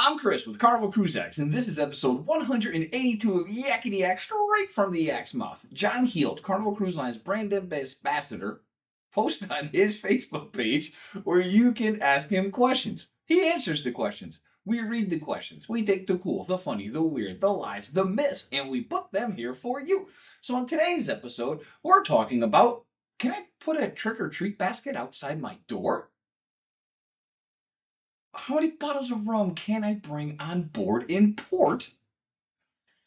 I'm Chris with Carnival Cruise X, and this is episode 182 of Yakety-Yak, straight from the Yak's mouth. John Heald, Carnival Cruise Line's brand ambassador, posted on his Facebook page where you can ask him questions. He answers the questions. We read the questions. We take the cool, the funny, the weird, the lies, the myths, and we put them here for you. So on today's episode, we're talking about, can I put a trick-or-treat basket outside my door? How many bottles of rum can I bring on board in port?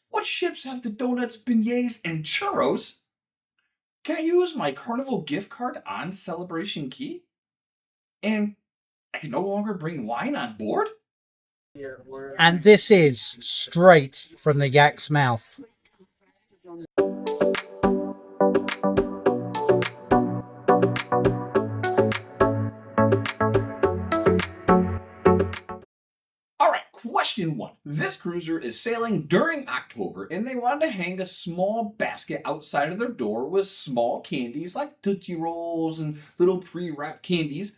What ships have the donuts, beignets, and churros? Can I use my Carnival gift card on Celebration Key? And I can no longer bring wine on board? And this is straight from the Yak's mouth. Question 1. This cruiser is sailing during October and they wanted to hang a small basket outside of their door with small candies like Tootsie Rolls and little pre-wrapped candies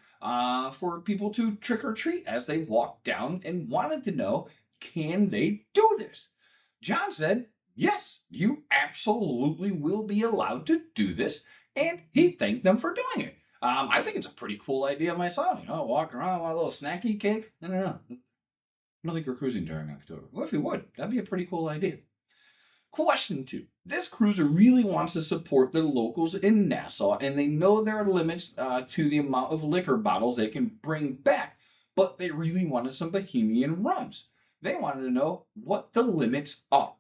for people to trick or treat as they walk down, and wanted to know, can they do this? John said, yes, you absolutely will be allowed to do this, and he thanked them for doing it. I think it's a pretty cool idea myself. Walk around with a little snacky cake. I don't know. I don't think we're cruising during October. Well, if we would, that'd be a pretty cool idea. Question 2. This cruiser really wants to support the locals in Nassau, and they know there are limits to the amount of liquor bottles they can bring back, but they really wanted some Bohemian rums. They wanted to know what the limits are.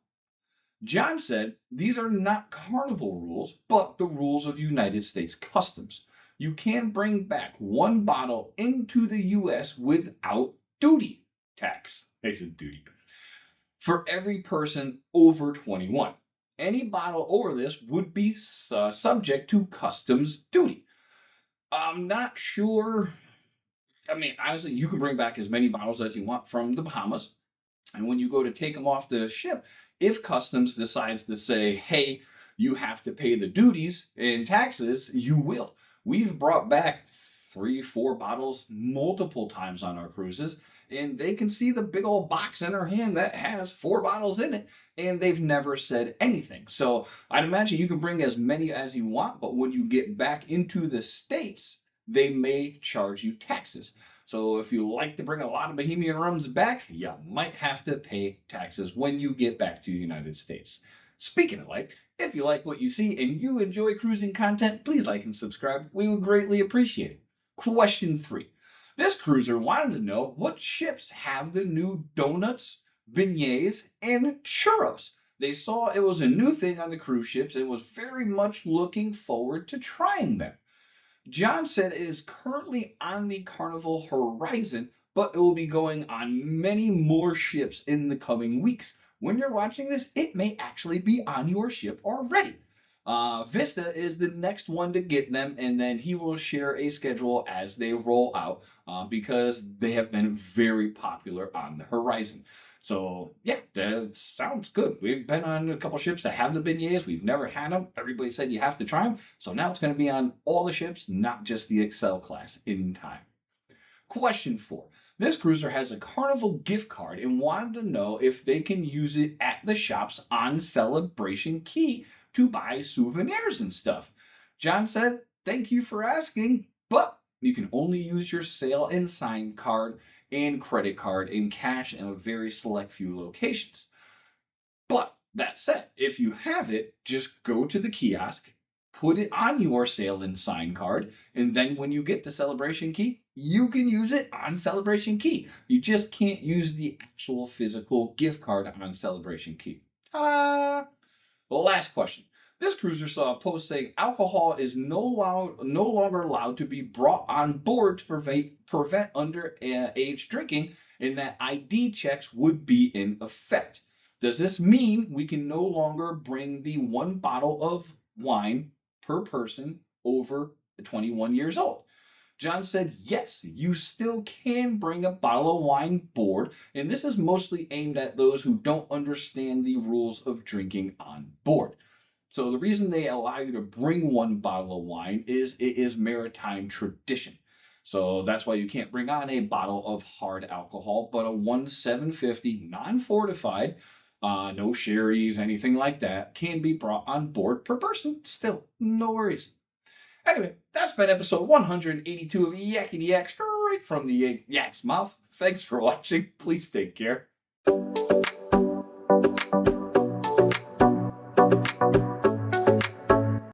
John said these are not Carnival rules, but the rules of United States Customs. You can bring back one bottle into the U.S. without duty tax. They said duty. For every person over 21. Any bottle over this would be subject to customs duty. I'm not sure. Honestly, you can bring back as many bottles as you want from the Bahamas. And when you go to take them off the ship, if customs decides to say, hey, you have to pay the duties and taxes, you will. We've brought back 3-4 bottles multiple times on our cruises, and they can see the big old box in our hand that has 4 bottles in it, and they've never said anything. So I'd imagine you can bring as many as you want, but when you get back into the States, they may charge you taxes. So if you like to bring a lot of Bohemian rums back, you might have to pay taxes when you get back to the United States. Speaking of like, if you like what you see and you enjoy cruising content, please like and subscribe. We would greatly appreciate it. Question 3. This cruiser wanted to know what ships have the new donuts, beignets, and churros. They saw it was a new thing on the cruise ships and was very much looking forward to trying them. John said it is currently on the Carnival horizon, but it will be going on many more ships in the coming weeks. When you're watching this, it may actually be on your ship already. Vista is the next one to get them, and then he will share a schedule as they roll out because they have been very popular on the horizon. So, yeah, that sounds good. We've been on a couple ships that have the beignets. We've never had them. Everybody said you have to try them. So now it's going to be on all the ships, not just the Excel class in time. Question 4. This cruiser has a Carnival gift card and wanted to know if they can use it at the shops on Celebration Key to buy souvenirs and stuff. John said, thank you for asking, but you can only use your sail and sign card and credit card and cash in a very select few locations. But that said, if you have it, just go to the kiosk, put it on your sail and sign card, and then when you get to Celebration Key, you can use it on Celebration Key. You just can't use the actual physical gift card on Celebration Key. Ta-da! Well, last question. This cruiser saw a post saying alcohol is no longer allowed to be brought on board to prevent underage drinking, and that ID checks would be in effect. Does this mean we can no longer bring the 1 bottle of wine per person over 21 years old? John said, yes, you still can bring a bottle of wine board, and this is mostly aimed at those who don't understand the rules of drinking on board. So the reason they allow you to bring 1 bottle of wine is it is maritime tradition. So that's why you can't bring on a bottle of hard alcohol, but a 1 750 non-fortified, no sherries, anything like that, can be brought on board per person. Still, no worries. Anyway, that's been episode 182 of Yakety-Yak, straight from the Yak's mouth. Thanks for watching. Please take care.